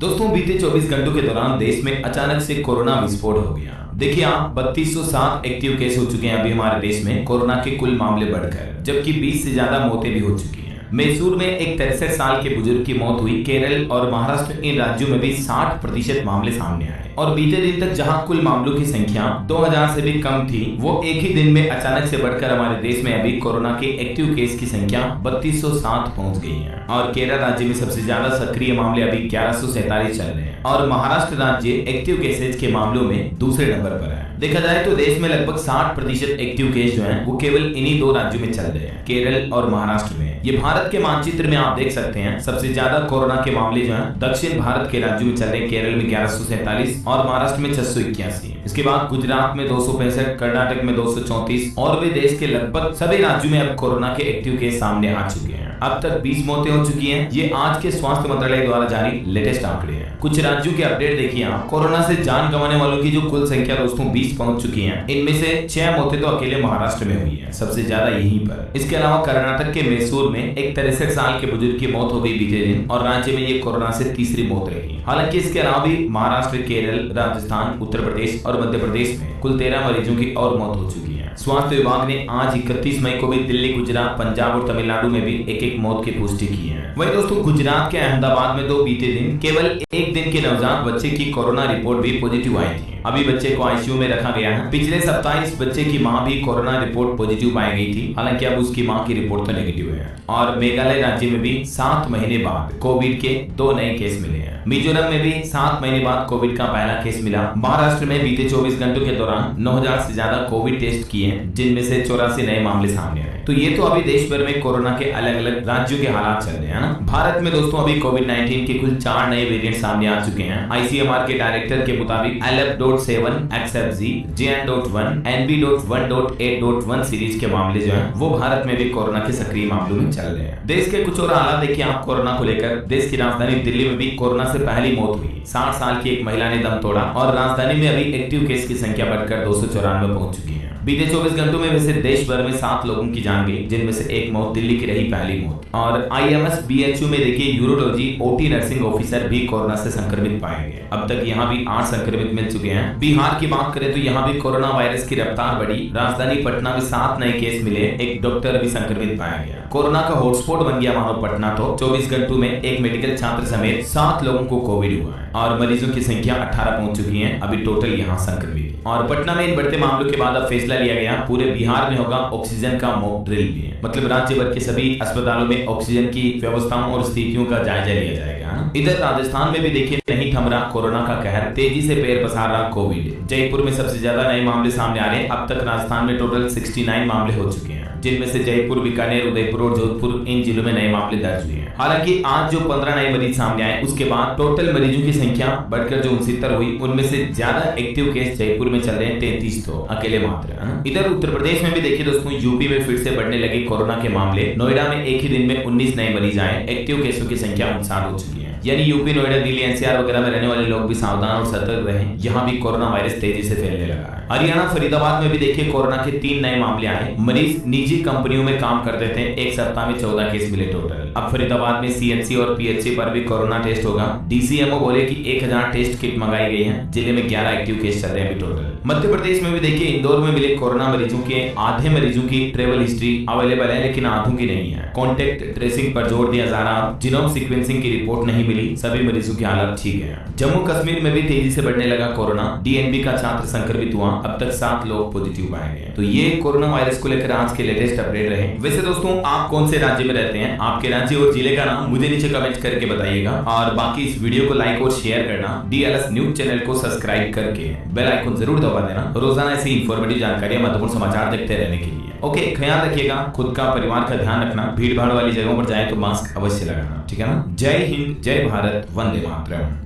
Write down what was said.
दोस्तों बीते 24 घंटों के दौरान देश में अचानक से कोरोना विस्फोट हो गया। देखिए आप 3207 एक्टिव केस हो चुके हैं अभी हमारे देश में कोरोना के कुल मामले बढ़कर, जबकि 20 से ज्यादा मौतें भी हो चुकी हैं। मैसूर में एक 63 साल के बुजुर्ग की मौत हुई। केरल और महाराष्ट्र इन राज्यों में भी 60% मामले सामने आए और बीते दिन तक जहां कुल मामलों की संख्या 2000 से भी कम थी, वो एक ही दिन में अचानक से बढ़कर हमारे देश में अभी कोरोना के एक्टिव केस की संख्या 3207 पहुंच गई है। और केरल राज्य में सबसे ज्यादा सक्रिय मामले अभी 1147 चल रहे हैं और महाराष्ट्र राज्य एक्टिव केसेज के मामलों में दूसरे नंबर पर है। देखा जाए तो देश में लगभग 60% एक्टिव केस जो हैं वो केवल इन्हीं दो राज्यों में चल रहे हैं, केरल और महाराष्ट्र में। ये भारत के मानचित्र में आप देख सकते हैं सबसे ज्यादा कोरोना के मामले जो हैं दक्षिण भारत के राज्यों में चल रहे हैं। केरल में 1147 और महाराष्ट्र में 681। इसके बाद गुजरात में 265, कर्नाटक में 234 और वे देश के लगभग सभी राज्यों में अब कोरोना के एक्टिव केस सामने आ चुके हैं। अब तक 20 मौतें हो चुकी हैं। ये आज के स्वास्थ्य मंत्रालय द्वारा जारी लेटेस्ट आंकड़े हैं। कुछ राज्यों के अपडेट देखिए आप। कोरोना से जान गंवाने वालों की जो कुल संख्या दोस्तों 20 पहुंच चुकी है, इनमें से 6 मौतें तो अकेले महाराष्ट्र में हुई है, सबसे ज्यादा यहीं पर। इसके अलावा कर्नाटक के मैसूर में एक 63 साल के बुजुर्ग की मौत हो गई बीते दिन और राज्य में ये कोरोना से तीसरी मौत रही। हालांकि इसके अलावा भी महाराष्ट्र, केरल, राजस्थान, उत्तर प्रदेश और मध्य प्रदेश में कुल 13 मरीजों की और मौत हो चुकी है। स्वास्थ्य विभाग ने आज 31 मई को भी दिल्ली, गुजरात, पंजाब और तमिलनाडु में भी एक मौत की पुष्टि की है। वहीं दोस्तों गुजरात के अहमदाबाद में बीते दिन केवल एक दिन के नवजात बच्चे की कोरोना रिपोर्ट भी पॉजिटिव आई थी। अभी बच्चे को आईसीयू में रखा गया है। पिछले सप्ताह इस बच्चे की मां भी कोरोना रिपोर्ट पॉजिटिव पाई गई थी। हालांकि अब उसकी मां की रिपोर्ट तो नेगेटिव है। और मेघालय राज्य में भी 7 महीने बाद कोविड के 2 नए केस मिले हैं। मिजोरम में भी 7 महीने बाद कोविड का पहला केस मिला। महाराष्ट्र में बीते 24 घंटों के दौरान 9000 से ज्यादा कोविड टेस्ट किए, जिनमें से 84 नए मामले सामने आए। तो ये तो अभी देश भर में कोरोना के अलग अलग राज्यों के हालात चल रहे हैं ना। भारत में दोस्तों अभी कोविड-19 के कुल 4 नए वेरिएंट सामने आ चुके हैं। आईसीएमआर के डायरेक्टर के मुताबिक LF.7, XFZ, JN.1, NB.1.8.1 series के मामले जो हैं वो भारत में भी कोरोना के सक्रिय मामलों में चल रहे हैं। देश के कुछ और हालात देखिए आप कोरोना को लेकर। देश की राजधानी दिल्ली में भी कोरोना से पहली मौत हुई। 60 साल की एक महिला ने दम तोड़ा और राजधानी में अभी एक्टिव केस की संख्या बढ़कर 294 पहुंच चुकी है। बीते 24 घंटों में वैसे देश भर में 7 लोगों की जान गई, जिनमें से एक मौत दिल्ली की रही पहली मौत। और IMS BHU में देखिए यूरोलॉजी OT नर्सिंग ऑफिसर भी कोरोना से संक्रमित पाए गए। अब तक यहाँ भी 8 संक्रमित मिल चुके हैं। बिहार की बात करें तो यहाँ भी कोरोना वायरस की रफ्तार बढ़ी। राजधानी पटना में 7 नए केस मिले, एक डॉक्टर भी संक्रमित पाया गया। कोरोना का हॉटस्पॉट बन गया मानो पटना। तो 24 घंटों में एक मेडिकल छात्र समेत 7 लोगों को कोविड हुआ है और मरीजों की संख्या 18 पहुंच चुकी है अभी टोटल यहाँ संक्रमित। और पटना में इन बढ़ते मामलों के बाद अब फैसला लिया गया पूरे बिहार में होगा ऑक्सीजन का मॉक ड्रिल भी है। मतलब राज्य भर के सभी अस्पतालों में ऑक्सीजन की व्यवस्थाओं और स्थितियों का जायजा लिया जाएगा। इधर राजस्थान में भी देखिए नहीं थम रहा कोरोना का कहर, तेजी से पैर पसार रहा कोविड। जयपुर में सबसे ज्यादा नए मामले सामने आ रहे हैं। अब तक राजस्थान में टोटल 69 मामले हो चुके हैं, जिनमें से जयपुर, बीकानेर, उदयपुर और जोधपुर इन जिलों में नए मामले दर्ज हुए हैं। हालांकि आज जो 15 नए मरीज सामने आए उसके बाद टोटल मरीजों की संख्या बढ़कर जो 69 हुई, उनमें से ज्यादा एक्टिव केस जयपुर में चल रहे हैं, 33 तो अकेले मात्र है। इधर उत्तर प्रदेश में भी देखिए दोस्तों यूपी में फिर से बढ़ने लगे कोरोना के मामले। नोएडा में एक ही दिन में 19 नए मरीज आए। एक्टिव केसों की संख्या 59 हो चुकी है। यानी यूपी, नोएडा, दिल्ली, NCR वगैरह में रहने वाले लोग भी सावधान और सतर्क रहें। यहाँ भी कोरोना वायरस तेजी से फैलने लगा है। हरियाणा फरीदाबाद में भी देखिए कोरोना के 3 नए मामले आए। मरीज निजी कंपनियों में काम करते थे। एक सप्ताह में 14 केस मिले टोटल। अब फरीदाबाद में CHC और PHC पर भी कोरोना टेस्ट होगा। DCMO बोले कि 1000 टेस्ट किट मंगाई गई है। जिले में 11 एक्टिव केस चल रहे हैं टोटल। मध्य प्रदेश में भी देखिए इंदौर में मिले कोरोना मरीजों के आधे मरीजों की ट्रेवल हिस्ट्री अवेलेबल है, लेकिन आधों की नहीं है। कॉन्टेक्ट ट्रेसिंग पर जोर दिया जा रहा। जीनोम सीक्वेंसिंग की रिपोर्ट नहीं मिली। सभी मरीजों की हालत ठीक है। जम्मू कश्मीर में भी तेजी से बढ़ने लगा कोरोना। DNB का छात्र संक्रमित हुआ। अब तक 7 लोग पॉजिटिव पाए गए। तो ये कोरोना वायरस को लेकर आज के लेटेस्ट अपडेट रहे। वैसे दोस्तों आप कौन से राज्य में रहते हैं? आपके राज्य और जिले का नाम मुझे नीचे कमेंट करके बताइएगा। और बाकी इस वीडियो को लाइक और शेयर करना। DLS न्यूज चैनल को सब्सक्राइब करके बेल आइकन जरूर दबा देना, रोजाना ऐसी इंफॉर्मेटिव जानकारी, महत्वपूर्ण समाचार देखते रहने के लिए। ओके, ख्याल रखिएगा, खुद का, परिवार का ध्यान रखना। भीड़ भाड़ वाली जगहों पर जाए तो मास्क अवश्य लगाना, ठीक है ना। जय हिंद, जय भारत, वंदे मातरम।